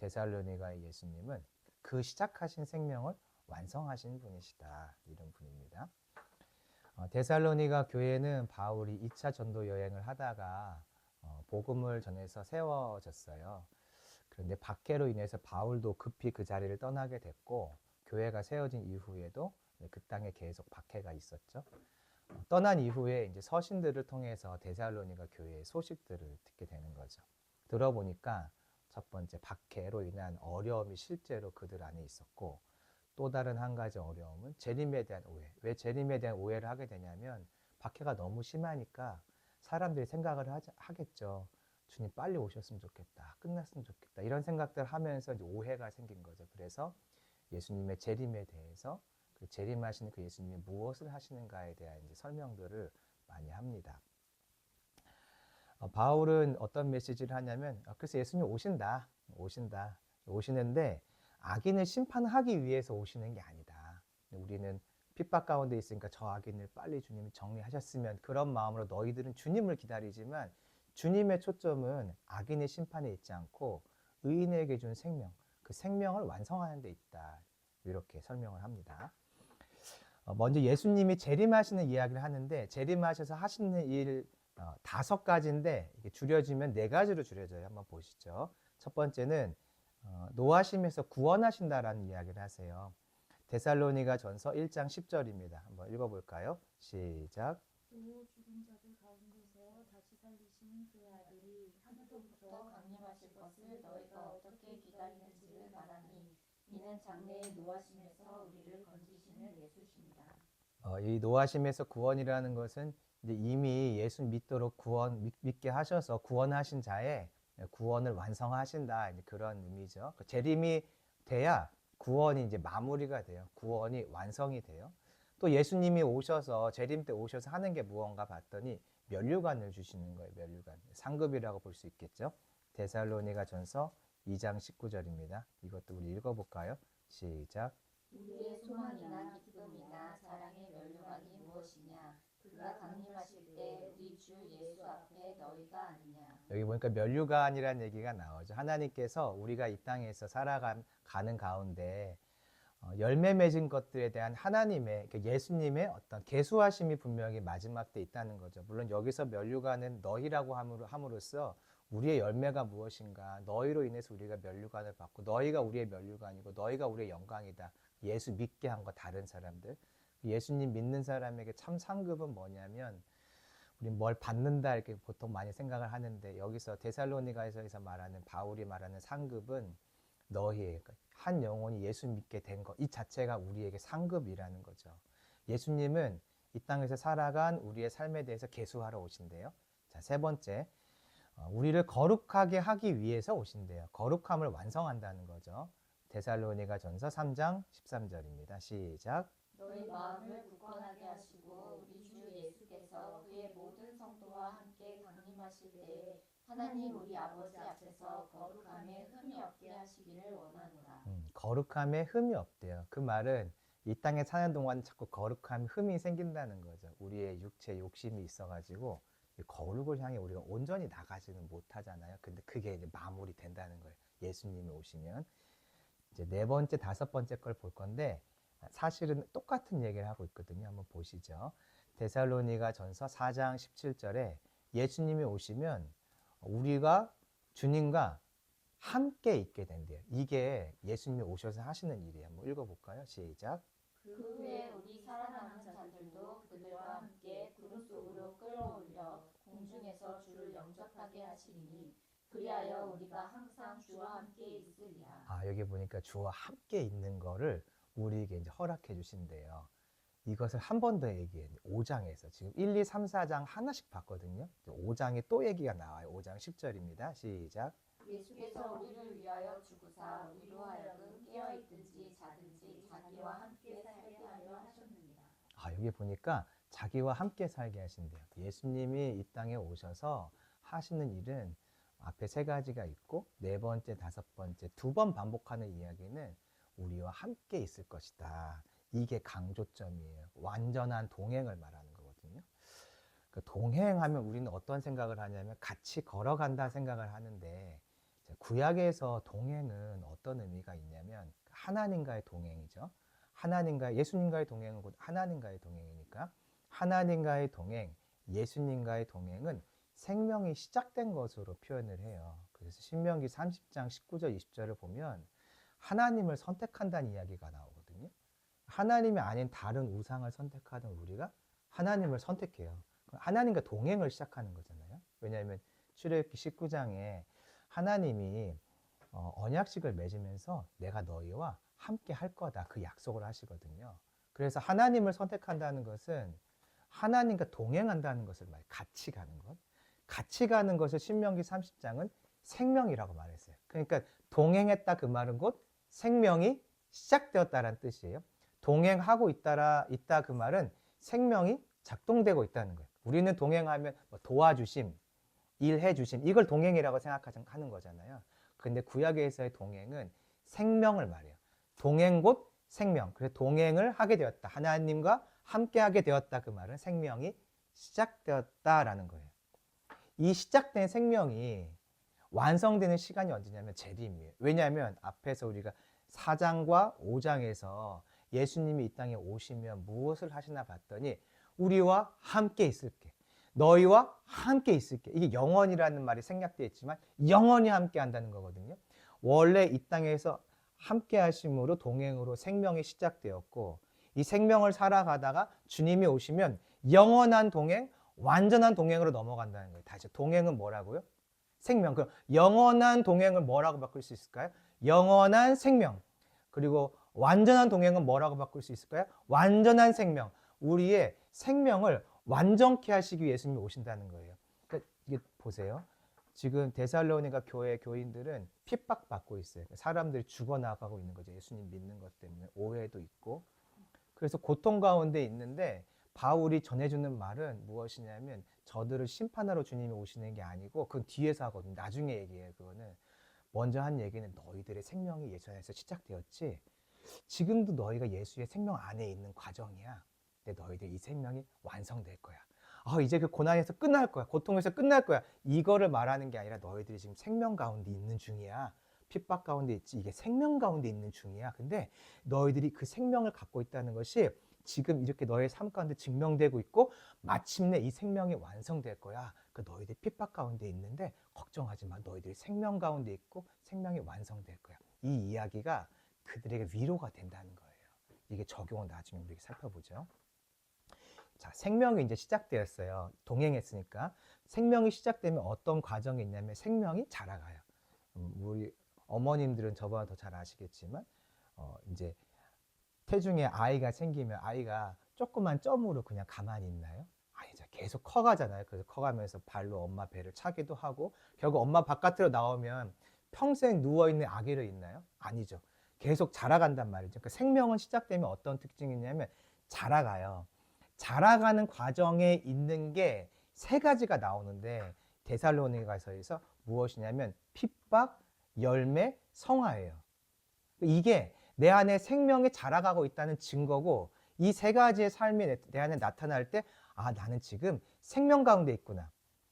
데살로니가의 예수님은 그 시작하신 생명을 완성하신 분이시다. 이런 분입니다. 데살로니가 교회는 바울이 2차 전도 여행을 하다가 복음을 전해서 세워졌어요. 그런데 박해로 인해서 바울도 급히 그 자리를 떠나게 됐고, 교회가 세워진 이후에도 그 땅에 계속 박해가 있었죠. 떠난 이후에 이제 서신들을 통해서 데살로니가 교회의 소식들을 듣게 되는 거죠. 들어보니까 첫 번째 박해로 인한 어려움이 실제로 그들 안에 있었고, 또 다른 한 가지 어려움은 재림에 대한 오해. 왜 재림에 대한 오해를 하게 되냐면 박해가 너무 심하니까 사람들이 생각을 하겠죠. 주님 빨리 오셨으면 좋겠다. 끝났으면 좋겠다. 이런 생각들 하면서 이제 오해가 생긴 거죠. 그래서 예수님의 재림에 대해서 그 재림하시는 그 예수님이 무엇을 하시는가에 대한 이제 설명들을 많이 합니다. 바울은 어떤 메시지를 하냐면 그래서 예수님 오시는데 악인을 심판하기 위해서 오시는 게 아니다. 우리는 핍박 가운데 있으니까 저 악인을 빨리 주님이 정리하셨으면 그런 마음으로 너희들은 주님을 기다리지만 주님의 초점은 악인의 심판에 있지 않고 의인에게 준 생명, 그 생명을 완성하는 데 있다. 이렇게 설명을 합니다. 먼저 예수님이 재림하시는 이야기를 하는데 재림하셔서 하시는 일 5가지인데 이게 줄여지면 4가지로 줄여져요. 한번 보시죠. 첫 번째는 노하심에서 구원하신다라는 이야기를 하세요. 데살로니가 전서 1장 10절입니다. 한번 읽어볼까요? 시작. 또 죽은 자들 가운데서 다시 살리신 그 아들이 하늘로부터 강림하실 것을 너희가 어떻게 기다리는지를 말하니 이는 장래의 노하심에서 우리를 건지시는 예수십니다. 이 노하심에서 구원이라는 것은 이제 이미 예수 믿도록 믿게 하셔서 구원하신 자의 구원을 완성하신다. 이제 그런 의미죠. 재림이 돼야 구원이 이제 마무리가 돼요. 구원이 완성이 돼요. 또 예수님이 오셔서 재림 때 오셔서 하는 게 무언가 봤더니 면류관을 주시는 거예요. 면류관. 상급이라고 볼 수 있겠죠. 데살로니가 전서 2장 19절입니다. 이것도 우리 읽어볼까요? 시작. 우리의 소망이나 기쁨이나 사랑의 면류관이 무엇이냐? 그가 강림하실 때 우리 주 예수 앞에 너희가 아니냐. 여기 보니까 면류관이라는 얘기가 나오죠. 하나님께서 우리가 이 땅에서 살아가는 가운데 열매 맺은 것들에 대한 하나님의 예수님의 어떤 계수하심이 분명히 마지막 때 있다는 거죠. 물론 여기서 면류관은 너희라고 함으로써 우리의 열매가 무엇인가, 너희로 인해서 우리가 면류관을 받고 너희가 우리의 면류관이고 너희가 우리의 영광이다. 예수 믿게 한 거 다른 사람들. 예수님 믿는 사람에게 참 상급은 뭐냐면 우리 뭘 받는다 이렇게 보통 많이 생각을 하는데 여기서 데살로니가에서 말하는 바울이 말하는 상급은 너희의 한 영혼이 예수 믿게 된 것 이 자체가 우리에게 상급이라는 거죠. 예수님은 이 땅에서 살아간 우리의 삶에 대해서 계수하러 오신대요. 자, 3번째, 우리를 거룩하게 하기 위해서 오신대요. 거룩함을 완성한다는 거죠. 데살로니가 전서 3장 13절입니다. 시작. 너희 마음을 굳건하게 하시고 우리 주 예수께서 그의 모든 성도와 함께 강림하실 때에 하나님 우리 아버지 앞에서 거룩함에 흠이 없게 하시기를 원하노라. 거룩함에 흠이 없대요. 그 말은 이 땅에 사는 동안 자꾸 거룩함 흠이 생긴다는 거죠. 우리의 육체 욕심이 있어가지고 거룩을 향해 우리가 온전히 나가지는 못하잖아요. 근데 그게 이제 마무리 된다는 거예요. 예수님이 오시면. 이제 4번째, 5번째 걸 볼 건데 사실은 똑같은 얘기를 하고 있거든요. 한번 보시죠. 데살로니가 전서 4장 17절에 예수님이 오시면 우리가 주님과 함께 있게 된대요. 이게 예수님이 오셔서 하시는 일이에요. 한번 읽어볼까요? 시작. 그 후에 우리 살아남은 자들도 그들과 함께 구름 속으로 끌어올려 공중에서 주를 영접하게 하시리니 그리하여 우리가 항상 주와 함께 있으리라. 여기 보니까 주와 함께 있는 거를 우리에게 이제 허락해 주신대요. 이것을 한 번 더 얘기해요. 5장에서 지금 1, 2, 3, 4장 하나씩 봤거든요. 5장에 또 얘기가 나와요. 5장 10절입니다. 시작. 예수께서 우리를 위하여 죽으사 우리로 하여금 깨어있든지 자든지 자기와 함께 살게 하려 하셨느니라. 여기 보니까 자기와 함께 살게 하신대요. 예수님이 이 땅에 오셔서 하시는 일은 앞에 3가지가 있고 4번째, 5번째 2번 반복하는 이야기는 우리와 함께 있을 것이다. 이게 강조점이에요. 완전한 동행을 말하는 거거든요. 동행하면 우리는 어떤 생각을 하냐면 같이 걸어간다 생각을 하는데 구약에서 동행은 어떤 의미가 있냐면 하나님과의 동행이죠. 하나님과 예수님과의 동행은 곧 하나님과의 동행이니까 하나님과의 동행, 예수님과의 동행은 생명이 시작된 것으로 표현을 해요. 그래서 신명기 30장 19절 20절을 보면 하나님을 선택한다는 이야기가 나오거든요. 하나님이 아닌 다른 우상을 선택하는 우리가 하나님을 선택해요. 하나님과 동행을 시작하는 거잖아요. 왜냐하면 출애굽기 19장에 하나님이 언약식을 맺으면서 내가 너희와 함께 할 거다 그 약속을 하시거든요. 그래서 하나님을 선택한다는 것은 하나님과 동행한다는 것을 말해요. 같이 가는 것. 같이 가는 것을 신명기 30장은 생명이라고 말했어요. 그러니까 동행했다 그 말은 곧 생명이 시작되었다라는 뜻이에요. 동행하고 있다 그 말은 생명이 작동되고 있다는 거예요. 우리는 동행하면 도와주심, 일해주심 이걸 동행이라고 생각하는 거잖아요. 근데 구약에서의 동행은 생명을 말해요. 동행 곧 생명. 그래서 동행을 하게 되었다. 하나님과 함께 하게 되었다 그 말은 생명이 시작되었다라는 거예요. 이 시작된 생명이 완성되는 시간이 언제냐면 재림이에요. 왜냐하면 앞에서 우리가 4장과 5장에서 예수님이 이 땅에 오시면 무엇을 하시나 봤더니 우리와 함께 있을게. 너희와 함께 있을게. 이게 영원이라는 말이 생략되어 있지만 영원히 함께 한다는 거거든요. 원래 이 땅에서 함께 하심으로 동행으로 생명이 시작되었고 이 생명을 살아가다가 주님이 오시면 영원한 동행, 완전한 동행으로 넘어간다는 거예요. 다시 동행은 뭐라고요? 생명. 그럼 영원한 동행을 뭐라고 바꿀 수 있을까요? 영원한 생명. 그리고 완전한 동행은 뭐라고 바꿀 수 있을까요? 완전한 생명. 우리의 생명을 완전케 하시기 위해 예수님이 오신다는 거예요. 그러니까 이게 보세요. 지금 데살로니가 교회 교인들은 핍박받고 있어요. 사람들이 죽어나가고 있는 거죠. 예수님 믿는 것 때문에 오해도 있고. 그래서 고통 가운데 있는데 바울이 전해주는 말은 무엇이냐면 저들을 심판하러 주님이 오시는 게 아니고 그건 뒤에서 하거든요. 나중에 얘기해요. 그거는 먼저 한 얘기는 너희들의 생명이 예수 안에서 시작되었지 지금도 너희가 예수의 생명 안에 있는 과정이야. 근데 너희들 이 생명이 완성될 거야. 이제 그 고난에서 끝날 거야. 고통에서 끝날 거야. 이거를 말하는 게 아니라 너희들이 지금 생명 가운데 있는 중이야. 핍박 가운데 있지. 이게 생명 가운데 있는 중이야. 근데 너희들이 그 생명을 갖고 있다는 것이 지금 이렇게 너의 삶 가운데 증명되고 있고 마침내 이 생명이 완성될 거야. 그 너희들 핍박 가운데 있는데 걱정하지 마. 너희들이 생명 가운데 있고 생명이 완성될 거야. 이 이야기가 그들에게 위로가 된다는 거예요. 이게 적용을 나중에 우리가 살펴보죠. 자, 생명이 이제 시작되었어요. 동행했으니까. 생명이 시작되면 어떤 과정이 있냐면 생명이 자라가요. 우리 어머님들은 저보다 더 잘 아시겠지만 이제 태중에 아이가 생기면 아이가 조그만 점으로 그냥 가만히 있나요? 아니죠. 계속 커가잖아요. 그래서 커가면서 발로 엄마 배를 차기도 하고 결국 엄마 바깥으로 나오면 평생 누워있는 아기로 있나요? 아니죠. 계속 자라간단 말이죠. 그러니까 생명은 시작되면 어떤 특징이 있냐면 자라가요. 자라가는 과정에 있는 게 세 가지가 나오는데 데살로니가서에서 무엇이냐면 핍박, 열매, 성화예요. 이게 내 안에 생명이 자라가고 있다는 증거고 이 세 가지의 삶이 내 안에 나타날 때 나는 지금 생명 가운데 있구나.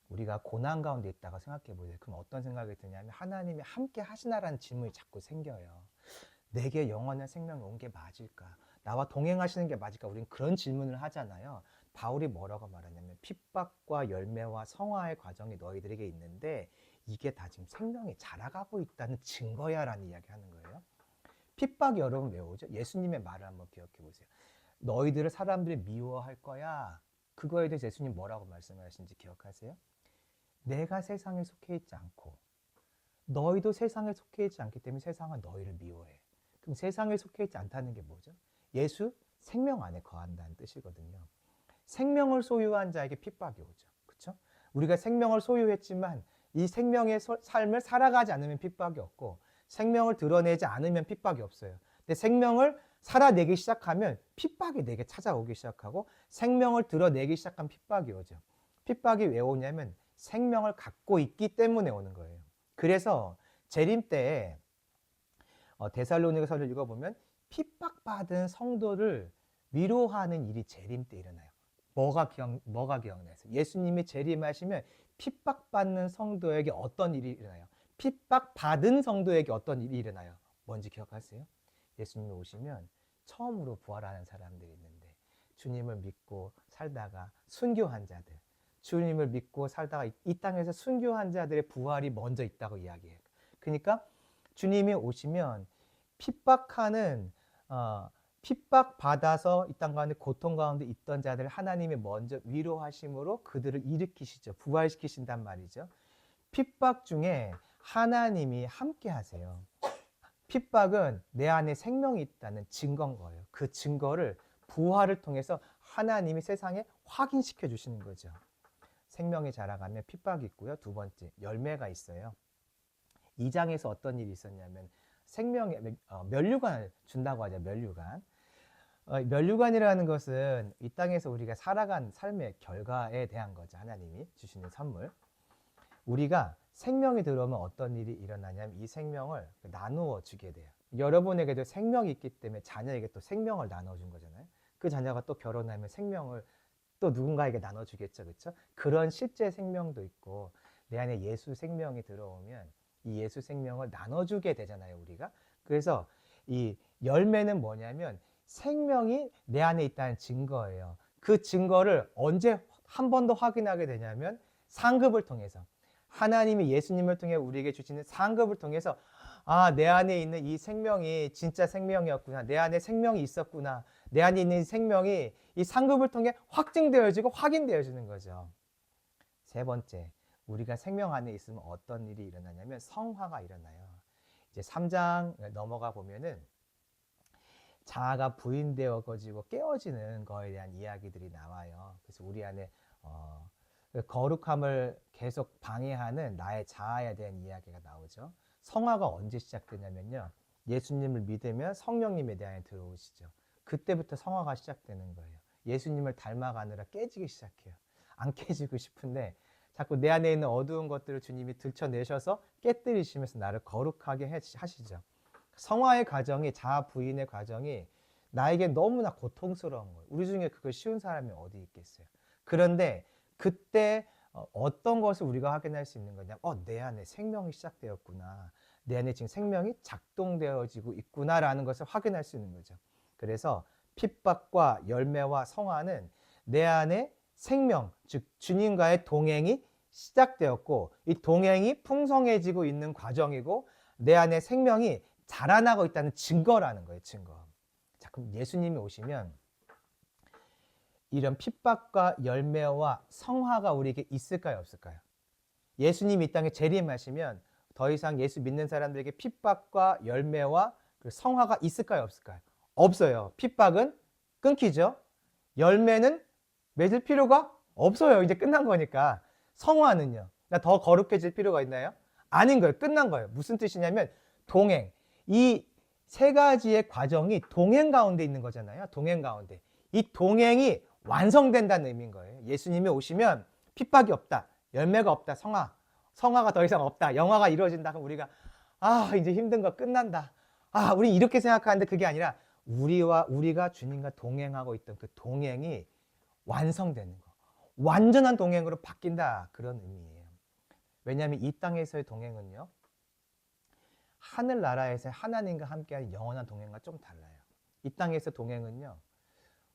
우리가 고난 가운데 있다고 생각해 보세요. 그럼 어떤 생각이 드냐면 하나님이 함께 하시나라는 질문이 자꾸 생겨요. 내게 영원한 생명이 온 게 맞을까? 나와 동행하시는 게 맞을까? 우리는 그런 질문을 하잖아요. 바울이 뭐라고 말하냐면 핍박과 열매와 성화의 과정이 너희들에게 있는데 이게 다 지금 생명이 자라가고 있다는 증거야 라는 이야기 하는 거예요. 핍박이 여러분 왜 오죠? 예수님의 말을 한번 기억해 보세요. 너희들을 사람들이 미워할 거야. 그거에 대해서 예수님 뭐라고 말씀하신지 기억하세요? 내가 세상에 속해 있지 않고 너희도 세상에 속해 있지 않기 때문에 세상은 너희를 미워해. 그럼 세상에 속해 있지 않다는 게 뭐죠? 예수 생명 안에 거한다는 뜻이거든요. 생명을 소유한 자에게 핍박이 오죠. 그렇죠? 우리가 생명을 소유했지만 이 생명의 삶을 살아가지 않으면 핍박이 없고 생명을 드러내지 않으면 핍박이 없어요. 근데 생명을 살아내기 시작하면 핍박이 내게 찾아오기 시작하고 생명을 드러내기 시작하면 핍박이 오죠. 핍박이 왜 오냐면 생명을 갖고 있기 때문에 오는 거예요. 그래서 재림 때에 데살로니가서를 읽어보면 핍박받은 성도를 위로하는 일이 재림 때 일어나요. 뭐가 기억나세요? 예수님이 재림하시면 핍박받는 성도에게 어떤 일이 일어나요? 핍박받은 성도에게 어떤 일이 일어나요? 뭔지 기억하세요? 예수님이 오시면 처음으로 부활하는 사람들이 있는데 주님을 믿고 살다가 순교한 자들, 주님을 믿고 살다가 이 땅에서 순교한 자들의 부활이 먼저 있다고 이야기해요. 그러니까 주님이 오시면 핍박하는 핍박받아서 이 땅 가운데 고통 가운데 있던 자들을 하나님이 먼저 위로하심으로 그들을 일으키시죠. 부활시키신단 말이죠. 핍박 중에 하나님이 함께 하세요. 핍박은 내 안에 생명이 있다는 증거인 거예요. 그 증거를 부활을 통해서 하나님이 세상에 확인시켜 주시는 거죠. 생명이 자라가면 핍박이 있고요. 두 번째, 열매가 있어요. 2장에서 어떤 일이 있었냐면 생명의 면류관을 준다고 하죠. 면류관. 면류관이라는 것은 이 땅에서 우리가 살아간 삶의 결과에 대한 거죠. 하나님이 주시는 선물. 우리가 생명이 들어오면 어떤 일이 일어나냐면 이 생명을 나누어 주게 돼요. 여러분에게도 생명이 있기 때문에 자녀에게 또 생명을 나눠준 거잖아요. 그 자녀가 또 결혼하면 생명을 또 누군가에게 나눠주겠죠. 그렇죠? 그런 실제 생명도 있고 내 안에 예수 생명이 들어오면 이 예수 생명을 나눠주게 되잖아요. 우리가. 그래서 이 열매는 뭐냐면 생명이 내 안에 있다는 증거예요. 그 증거를 언제 한 번 더 확인하게 되냐면 상급을 통해서 하나님이 예수님을 통해 우리에게 주시는 상급을 통해서 내 안에 있는 이 생명이 진짜 생명이었구나. 내 안에 생명이 있었구나. 내 안에 있는 생명이 이 상급을 통해 확증되어지고 확인되어지는 거죠. 세 번째, 우리가 생명 안에 있으면 어떤 일이 일어나냐면 성화가 일어나요. 이제 3장 넘어가 보면은 자아가 부인되어지고 깨어지는 거에 대한 이야기들이 나와요. 그래서 우리 안에 거룩함을 계속 방해하는 나의 자아에 대한 이야기가 나오죠. 성화가 언제 시작되냐면요. 예수님을 믿으면 성령님에 대한 들어오시죠. 그때부터 성화가 시작되는 거예요. 예수님을 닮아가느라 깨지기 시작해요. 안 깨지고 싶은데 자꾸 내 안에 있는 어두운 것들을 주님이 들춰내셔서 깨뜨리시면서 나를 거룩하게 하시죠. 성화의 과정이, 자아 부인의 과정이 나에게 너무나 고통스러운 거예요. 우리 중에 그걸 쉬운 사람이 어디 있겠어요. 그런데 그때 어떤 것을 우리가 확인할 수 있는 거냐? 내 안에 생명이 시작되었구나. 내 안에 지금 생명이 작동되어지고 있구나라는 것을 확인할 수 있는 거죠. 그래서 핍박과 열매와 성화는 내 안에 생명, 즉 주님과의 동행이 시작되었고 이 동행이 풍성해지고 있는 과정이고 내 안에 생명이 자라나고 있다는 증거라는 거예요. 증거. 자, 그럼 예수님이 오시면 이런 핍박과 열매와 성화가 우리에게 있을까요? 없을까요? 예수님이 이 땅에 재림하시면 더 이상 예수 믿는 사람들에게 핍박과 열매와 성화가 있을까요? 없을까요? 없어요. 핍박은 끊기죠. 열매는 맺을 필요가 없어요. 이제 끝난 거니까. 성화는요? 나 더 거룩해질 필요가 있나요? 아닌 거예요. 끝난 거예요. 무슨 뜻이냐면 동행. 이 세 가지의 과정이 동행 가운데 있는 거잖아요. 동행 가운데. 이 동행이 완성된다는 의미인 거예요. 예수님이 오시면 핍박이 없다. 열매가 없다. 성화가 더 이상 없다. 영화가 이루어진다. 그럼 우리가 이제 힘든 거 끝난다. 우리 이렇게 생각하는데 그게 아니라 우리가 주님과 동행하고 있던 그 동행이 완성되는 거. 완전한 동행으로 바뀐다. 그런 의미예요. 왜냐하면 이 땅에서의 동행은요. 하늘나라에서 하나님과 함께하는 영원한 동행과 좀 달라요. 이 땅에서 동행은요.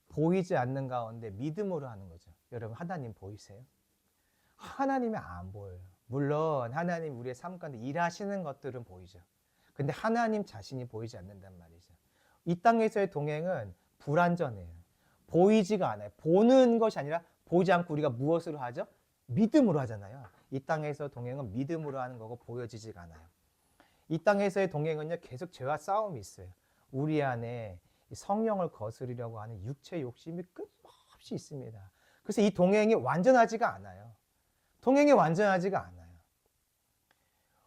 보이지 않는 가운데 믿음으로 하는 거죠. 여러분 하나님 보이세요? 하나님이 안 보여요. 물론 하나님 우리의 삶 가운데 일하시는 것들은 보이죠. 근데 하나님 자신이 보이지 않는단 말이죠. 이 땅에서의 동행은 불완전해요. 보이지가 않아요. 보는 것이 아니라 보이지 않고 우리가 무엇으로 하죠? 믿음으로 하잖아요. 이 땅에서 동행은 믿음으로 하는 거고 보여지지가 않아요. 이 땅에서의 동행은요. 계속 죄와 싸움이 있어요. 우리 안에 성령을 거스르려고 하는 육체 욕심이 끝없이 있습니다. 그래서 이 동행이 완전하지가 않아요. 동행이 완전하지가 않아요.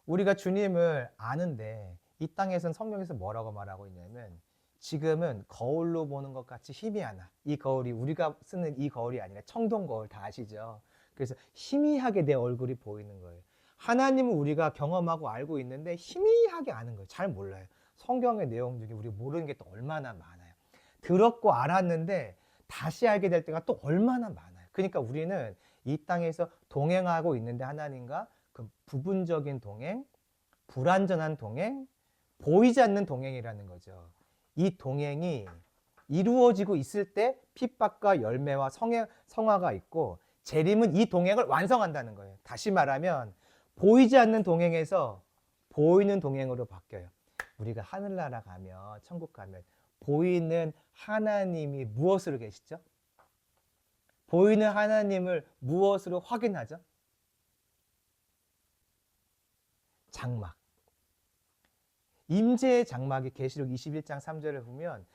우리가 주님을 아는데 이 땅에서는 성경에서 뭐라고 말하고 있냐면 지금은 거울로 보는 것 같이 희미하나. 이 거울이 우리가 쓰는 이 거울이 아니라 청동 거울 다 아시죠? 그래서 희미하게 내 얼굴이 보이는 거예요. 하나님은 우리가 경험하고 알고 있는데 희미하게 아는 거예요. 잘 몰라요. 성경의 내용 중에 우리가 모르는 게 또 얼마나 많아요. 들었고 알았는데 다시 알게 될 때가 또 얼마나 많아요. 그러니까 우리는 이 땅에서 동행하고 있는데 하나님과 그 부분적인 동행, 불완전한 동행, 보이지 않는 동행이라는 거죠. 이 동행이 이루어지고 있을 때 핍박과 열매와 성화가 있고 재림은 이 동행을 완성한다는 거예요. 다시 말하면 보이지 않는 동행에서 보이는 동행으로 바뀌어요. 우리가 하늘나라 가면, 천국 가면 보이는 하나님이 무엇으로 계시죠? 보이는 하나님을 무엇으로 확인하죠? 장막. 임재의 장막이 계시록 21장 3절을 보면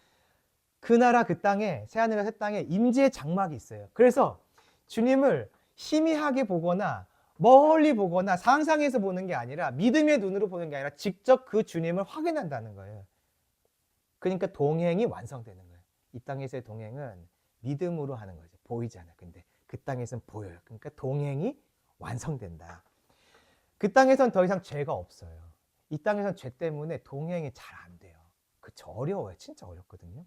그 나라 그 땅에 새하늘과 새 땅에 임재의 장막이 있어요. 그래서 주님을 희미하게 보거나 멀리 보거나 상상해서 보는 게 아니라 믿음의 눈으로 보는 게 아니라 직접 그 주님을 확인한다는 거예요. 그러니까 동행이 완성되는 거예요. 이 땅에서의 동행은 믿음으로 하는 거죠. 보이지 않아요. 근데 그 땅에서는 보여요. 그러니까 동행이 완성된다. 그 땅에선 더 이상 죄가 없어요. 이 땅에선 죄 때문에 동행이 잘 안 돼요. 그쵸, 어려워요. 진짜 어렵거든요.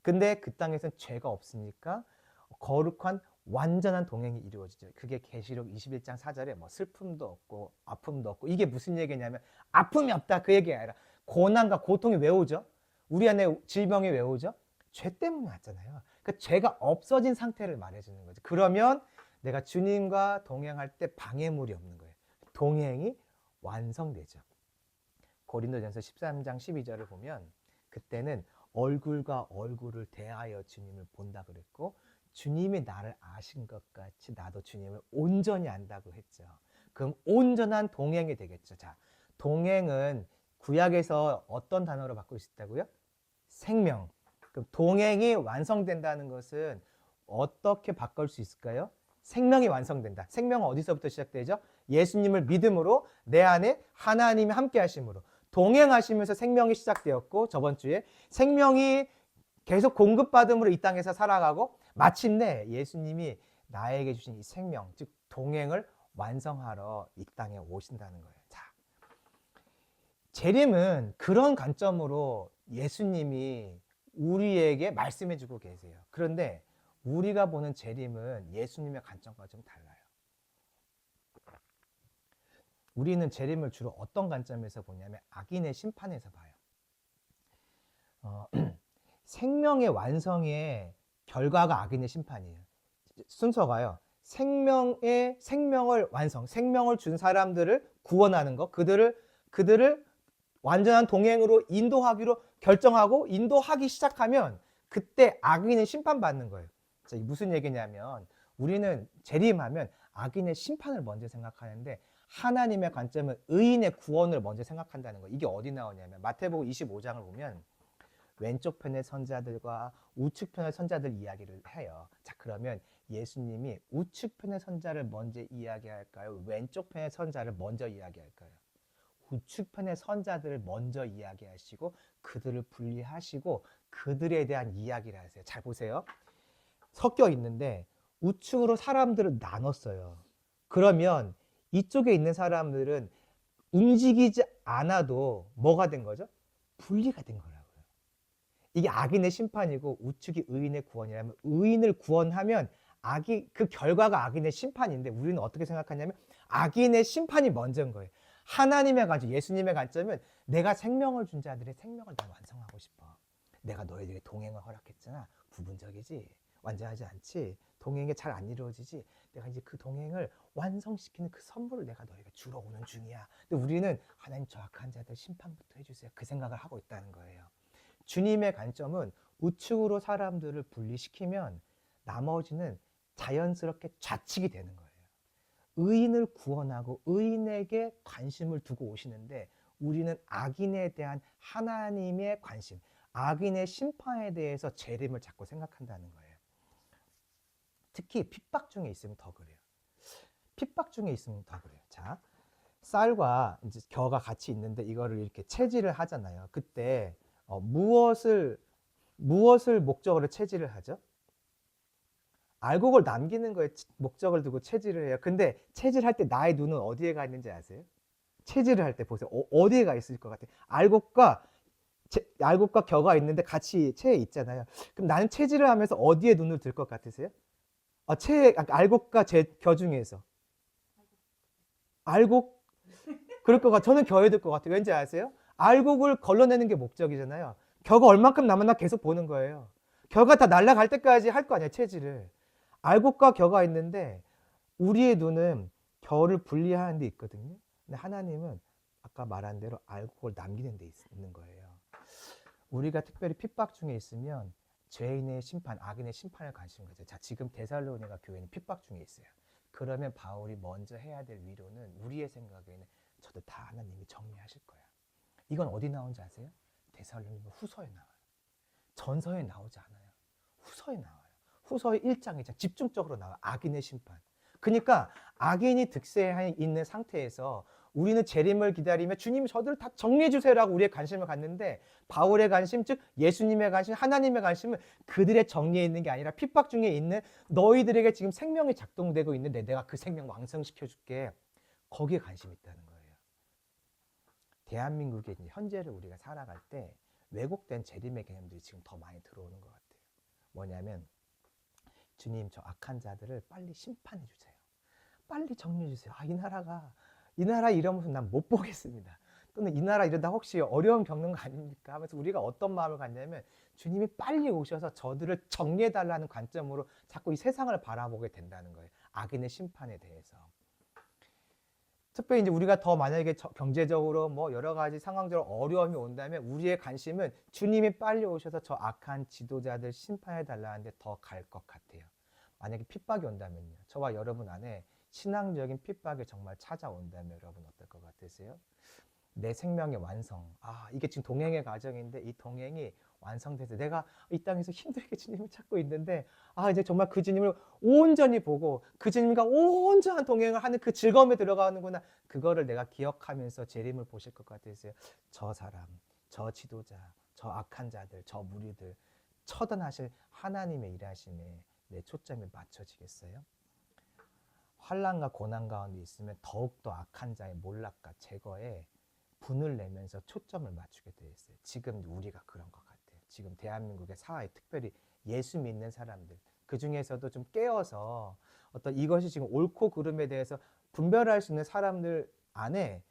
근데 그 땅에선 죄가 없으니까 거룩한 완전한 동행이 이루어지죠. 그게 계시록 21장 4절에 뭐 슬픔도 없고 아픔도 없고, 이게 무슨 얘기냐면 아픔이 없다 그 얘기가 아니라 고난과 고통이 왜 오죠? 우리 안에 질병이 왜 오죠? 죄 때문에 왔잖아요. 그 죄가 없어진 상태를 말해주는 거죠. 그러면 내가 주님과 동행할 때 방해물이 없는 거예요. 동행이 완성되죠. 고린도전서 13장 12절을 보면 그때는 얼굴과 얼굴을 대하여 주님을 본다 그랬고, 주님이 나를 아신 것 같이 나도 주님을 온전히 안다고 했죠. 그럼 온전한 동행이 되겠죠. 자, 동행은 구약에서 어떤 단어로 바꿀 수 있다고요? 생명. 그럼 동행이 완성된다는 것은 어떻게 바꿀 수 있을까요? 생명이 완성된다. 생명은 어디서부터 시작되죠? 예수님을 믿음으로 내 안에 하나님이 함께 하심으로 동행하시면서 생명이 시작되었고, 저번 주에 생명이 계속 공급받음으로 이 땅에서 살아가고 마침내 예수님이 나에게 주신 이 생명, 즉 동행을 완성하러 이 땅에 오신다는 거예요. 자, 재림은 그런 관점으로 예수님이 우리에게 말씀해 주고 계세요. 그런데 우리가 보는 재림은 예수님의 관점과 좀 달라요. 우리는 재림을 주로 어떤 관점에서 보냐면 악인의 심판에서 봐요. 생명의 완성의 결과가 악인의 심판이에요. 순서가요. 생명을 완성, 생명을 준 사람들을 구원하는 것, 그들을 완전한 동행으로 인도하기로 결정하고 인도하기 시작하면 그때 악인은 심판받는 거예요. 자, 무슨 얘기냐면 우리는 재림하면 악인의 심판을 먼저 생각하는데 하나님의 관점은 의인의 구원을 먼저 생각한다는 거예요. 이게 어디 나오냐면 마태복음 25장을 보면 왼쪽 편의 선자들과 우측 편의 선자들 이야기를 해요. 자, 그러면 예수님이 우측 편의 선자를 먼저 이야기할까요? 왼쪽 편의 선자를 먼저 이야기할까요? 우측 편의 선자들을 먼저 이야기하시고 그들을 분리하시고 그들에 대한 이야기를 하세요. 잘 보세요. 섞여 있는데 우측으로 사람들을 나눴어요. 그러면 이쪽에 있는 사람들은 움직이지 않아도 뭐가 된 거죠? 분리가 된 거라고요. 이게 악인의 심판이고 우측이 의인의 구원이라면 의인을 구원하면 그 결과가 악인의 심판인데 우리는 어떻게 생각하냐면 악인의 심판이 먼저인 거예요. 하나님의 관점, 예수님의 관점은 내가 생명을 준 자들의 생명을 다 완성하고 싶어. 내가 너희들의 동행을 허락했잖아. 부분적이지, 완전하지 않지, 동행이 잘 안 이루어지지. 내가 이제 그 동행을 완성시키는 그 선물을 내가 너희가 주러 오는 중이야. 근데 우리는 하나님 저 악한 자들 심판부터 해주세요. 그 생각을 하고 있다는 거예요. 주님의 관점은 우측으로 사람들을 분리시키면 나머지는 자연스럽게 좌측이 되는 거예요. 의인을 구원하고 의인에게 관심을 두고 오시는데 우리는 악인에 대한 하나님의 관심, 악인의 심판에 대해서 재림을 자꾸 생각한다는 거예요. 특히 핍박 중에 있으면 더 그래요. 핍박 중에 있으면 더 그래요. 자, 쌀과 이제 겨가 같이 있는데 이거를 이렇게 채질을 하잖아요. 그때 무엇을 목적으로 채질을 하죠? 알곡을 남기는 거에 목적을 두고 채질을 해요. 근데 채질할 때 나의 눈은 어디에 가 있는지 아세요? 채질을 할 때 보세요. 어디에 가 있을 것 같아요? 알곡과 겨가 있는데 같이 채에 있잖아요. 그럼 나는 채질을 하면서 어디에 눈을 들 것 같으세요? 알곡과 겨 중에서 알곡 그럴 것 같아요. 저는 겨에 들 것 같아요. 왠지 아세요? 알곡을 걸러내는 게 목적이잖아요. 겨가 얼만큼 남았나 계속 보는 거예요. 겨가 다 날아갈 때까지 할 거 아니에요, 체질을. 알곡과 겨가 있는데 우리의 눈은 겨를 분리하는 데 있거든요. 근데 하나님은 아까 말한 대로 알곡을 남기는 데 있는 거예요. 우리가 특별히 핍박 중에 있으면 죄인의 심판, 악인의 심판을 관심을 가져요. 자, 지금 데살로니가 교회는 핍박 중에 있어요. 그러면 바울이 먼저 해야 될 위로는 우리의 생각에는 저도 다 하나님이 정리하실 거야. 이건 어디 나온지 아세요? 데살로니가 후서에 나와요. 전서에 나오지 않아요. 후서에 나와요. 후서의 1장, 2장 집중적으로 나와요. 악인의 심판. 그러니까 악인이 득세해 있는 상태에서 우리는 재림을 기다리며 주님 저들을 다 정리해 주세요라고 우리의 관심을 갖는데 바울의 관심, 즉 예수님의 관심, 하나님의 관심은 그들의 정리에 있는 게 아니라 핍박 중에 있는 너희들에게 지금 생명이 작동되고 있는데 내가 그 생명 왕성시켜 줄게. 거기에 관심이 있다는 거예요. 대한민국의 현재를 우리가 살아갈 때 왜곡된 재림의 개념들이 지금 더 많이 들어오는 것 같아요. 뭐냐면 주님 저 악한 자들을 빨리 심판해 주세요. 빨리 정리해 주세요. 아, 이 나라 이러면서 난 못 보겠습니다. 또는 이 나라 이러다 혹시 어려움 겪는 거 아닙니까? 하면서 우리가 어떤 마음을 갖냐면 주님이 빨리 오셔서 저들을 정리해 달라는 관점으로 자꾸 이 세상을 바라보게 된다는 거예요. 악인의 심판에 대해서. 특별히 이제 우리가 더 만약에 경제적으로 뭐 여러 가지 상황적으로 어려움이 온다면 우리의 관심은 주님이 빨리 오셔서 저 악한 지도자들 심판해 달라는데 더 갈 것 같아요. 만약에 핍박이 온다면요. 저와 여러분 안에 신앙적인 핍박이 정말 찾아온다면 여러분 어떨 것 같으세요? 내 생명의 완성. 아, 이게 지금 동행의 과정인데 이 동행이 완성돼서 내가 이 땅에서 힘들게 주님을 찾고 있는데 아, 이제 정말 그 주님을 온전히 보고 그 주님과 온전한 동행을 하는 그 즐거움에 들어가는구나. 그거를 내가 기억하면서 재림을 보실 것 같으세요? 저 사람, 저 지도자, 저 악한 자들, 저 무리들 처단하실 하나님의 일하심에 내 초점이 맞춰지겠어요? 환난과 고난 가운데 있으면 더욱더 악한 자의 몰락과 제거에 분을 내면서 초점을 맞추게 되어 있어요. 지금 우리가 그런 것 같아요. 지금 대한민국의 사회, 특별히 예수 믿는 사람들, 그 중에서도 좀 깨어서 어떤 이것이 지금 옳고 그름에 대해서 분별할 수 있는 사람들 안에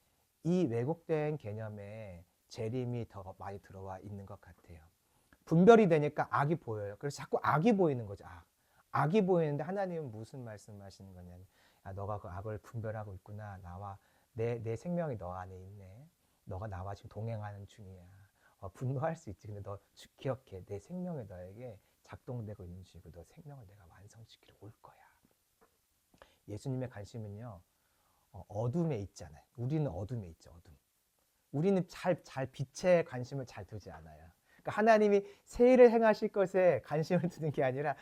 이 왜곡된 개념에 재림이 더 많이 들어와 있는 것 같아요. 분별이 되니까 악이 보여요. 그래서 자꾸 악이 보이는 거죠. 악이 보이는데 하나님은 무슨 말씀하시는 거냐면 너가 그 악을 분별하고 있구나. 나와 내 생명이 너 안에 있네. 너가 나와 지금 동행하는 중이야. 분노할 수 있지. 근데 너 기억해. 내 생명이 너에게 작동되고 있는 중이고 너 생명을 내가 완성시키러 올 거야. 예수님의 관심은요. 어둠에 있잖아요. 우리는 어둠에 있죠. 어둠. 우리는 잘 빛에 관심을 잘 두지 않아요. 그러니까 하나님이 세일을 행하실 것에 관심을 두는 게 아니라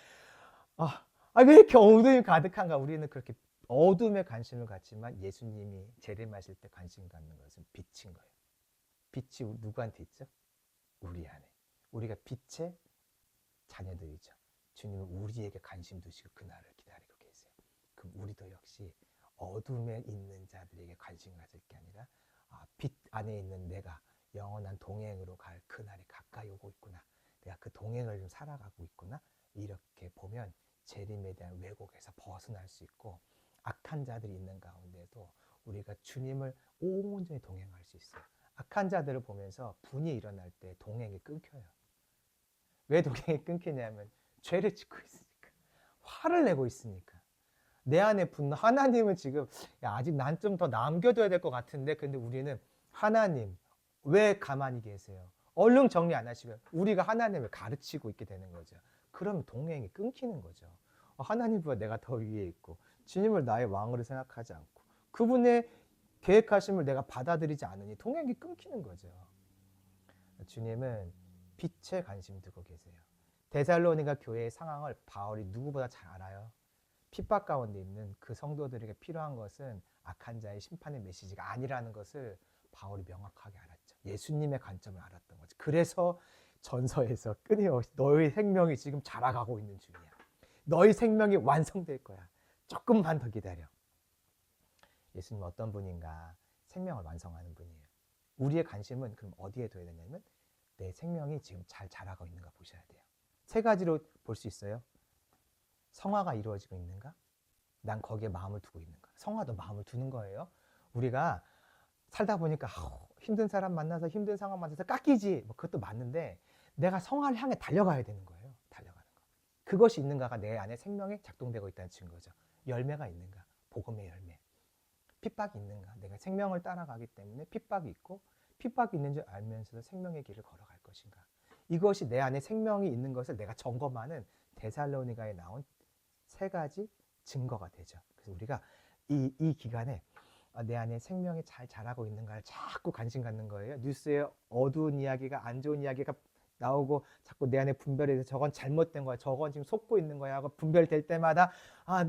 왜 이렇게 어둠이 가득한가? 우리는 그렇게 어둠에 관심을 갖지만 예수님이 재림하실 때 관심 갖는 것은 빛인 거예요. 빛이 누구한테 있죠? 우리 안에. 우리가 빛의 자녀들이죠. 주님은 우리에게 관심 두시고 그날을 기다리고 계세요. 그럼 우리도 역시 어둠에 있는 자들에게 관심 가질 게 아니라 빛 안에 있는 내가 영원한 동행으로 갈 그날이 가까이 오고 있구나. 내가 그 동행을 좀 살아가고 있구나. 이렇게 보면 재림에 대한 왜곡에서 벗어날 수 있고 악한 자들이 있는 가운데도 우리가 주님을 온전히 동행할 수 있어요. 악한 자들을 보면서 분이 일어날 때 동행이 끊겨요. 왜 동행이 끊기냐면 죄를 짓고 있으니까. 화를 내고 있으니까. 내 안에 분노. 하나님은 지금 아직 난 좀 더 남겨둬야 될 것 같은데 근데 우리는 하나님 왜 가만히 계세요? 얼른 정리 안 하시면 우리가 하나님을 가르치고 있게 되는 거죠. 그럼 동행이 끊기는 거죠. 하나님보다 내가 더 위에 있고 주님을 나의 왕으로 생각하지 않고 그분의 계획하심을 내가 받아들이지 않으니 동행이 끊기는 거죠. 주님은 빛에 관심 두고 계세요. 데살로니가 교회의 상황을 바울이 누구보다 잘 알아요. 핍박 가운데 있는 그 성도들에게 필요한 것은 악한 자의 심판의 메시지가 아니라는 것을 바울이 명확하게 알았죠. 예수님의 관점을 알았던 거죠. 그래서 전서에서 끊임없이 너의 생명이 지금 자라가고 있는 중이야. 너의 생명이 완성될 거야. 조금만 더 기다려. 예수님은 어떤 분인가? 생명을 완성하는 분이에요. 우리의 관심은 그럼 어디에 둬야 되냐면 내 생명이 지금 잘 자라고 있는가 보셔야 돼요. 세 가지로 볼 수 있어요. 성화가 이루어지고 있는가? 난 거기에 마음을 두고 있는가? 성화도 마음을 두는 거예요. 우리가 살다 보니까 힘든 사람 만나서 힘든 상황 만나서 깎이지. 뭐 그것도 맞는데 내가 성화를 향해 달려가야 되는 거예요. 달려가는 거. 그것이 있는가가 내 안에 생명이 작동되고 있다는 증거죠. 열매가 있는가? 복음의 열매. 핍박이 있는가? 내가 생명을 따라가기 때문에 핍박이 있고 핍박이 있는 줄 알면서도 생명의 길을 걸어갈 것인가? 이것이 내 안에 생명이 있는 것을 내가 점검하는 데살로니가에 나온 세 가지 증거가 되죠. 그래서 우리가 이 기간에 내 안에 생명이 잘 자라고 있는가를 자꾸 관심 갖는 거예요. 뉴스에 어두운 이야기가, 안 좋은 이야기가 나오고 자꾸 내 안에 분별이 돼서 저건 잘못된 거야, 저건 지금 속고 있는 거야 하고 분별될 때마다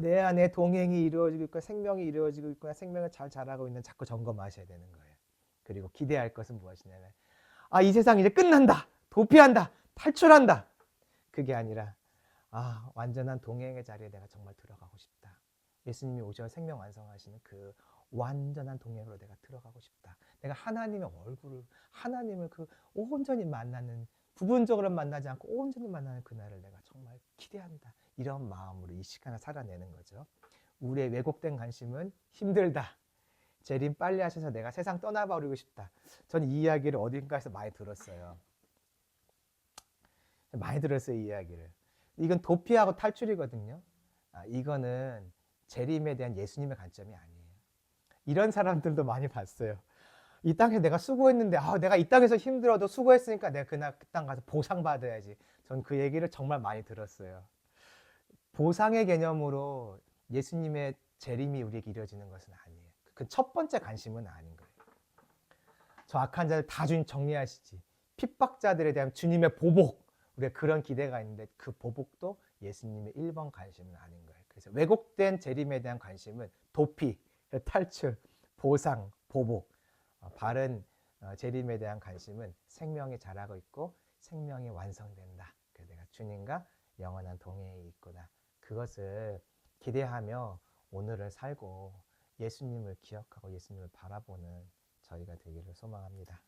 내 안에 동행이 이루어지고 있고 생명이 이루어지고 있구나, 생명을 잘 자라고 있는 자꾸 점검하셔야 되는 거예요. 그리고 기대할 것은 무엇이냐면 이 세상 이제 끝난다, 도피한다, 탈출한다. 그게 아니라 완전한 동행의 자리에 내가 정말 들어가고 싶다. 예수님이 오셔서 생명 완성하시는 그 완전한 동행으로 내가 들어가고 싶다. 내가 하나님의 얼굴을, 하나님을 그 온전히 만나는, 부분적으로 만나지 않고 온전히 만나는 그날을 내가 정말 기대한다. 이런 마음으로 이 시간을 살아내는 거죠. 우리의 왜곡된 관심은 힘들다. 재림 빨리 하셔서 내가 세상 떠나버리고 싶다. 저는 이 이야기를 어딘가에서 많이 들었어요. 많이 들었어요, 이 이야기를. 이건 도피하고 탈출이거든요. 이거는 재림에 대한 예수님의 관점이 아니에요. 이런 사람들도 많이 봤어요. 이 땅에서 내가 수고했는데 내가 이 땅에서 힘들어도 수고했으니까 내가 그날 그 땅 가서 보상받아야지. 전 그 얘기를 정말 많이 들었어요. 보상의 개념으로 예수님의 재림이 우리에게 이루어지는 것은 아니에요. 그 첫 번째 관심은 아닌 거예요. 저 악한 자들 다 주님 정리하시지. 핍박자들에 대한 주님의 보복, 우리가 그런 기대가 있는데 그 보복도 예수님의 1번 관심은 아닌 거예요. 그래서 왜곡된 재림에 대한 관심은 도피, 탈출, 보상, 보복. 바른 재림에 대한 관심은 생명이 자라고 있고 생명이 완성된다. 그래서 내가 주님과 영원한 동행이 있구나. 그것을 기대하며 오늘을 살고 예수님을 기억하고 예수님을 바라보는 저희가 되기를 소망합니다.